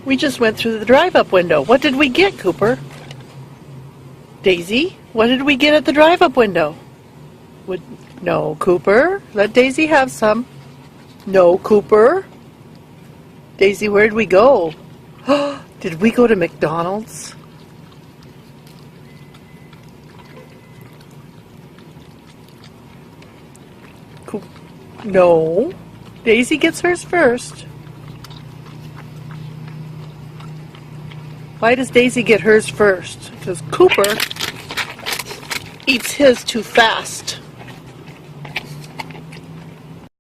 We just went through the drive-up window. What did we get, Cooper? Daisy, what did we get at the drive-up window? No, Cooper. Let Daisy have some. No, Cooper. Daisy, where did we go? Did we go to McDonald's? No. Daisy gets hers first. Why does Daisy get hers first? Because Cooper eats his too fast.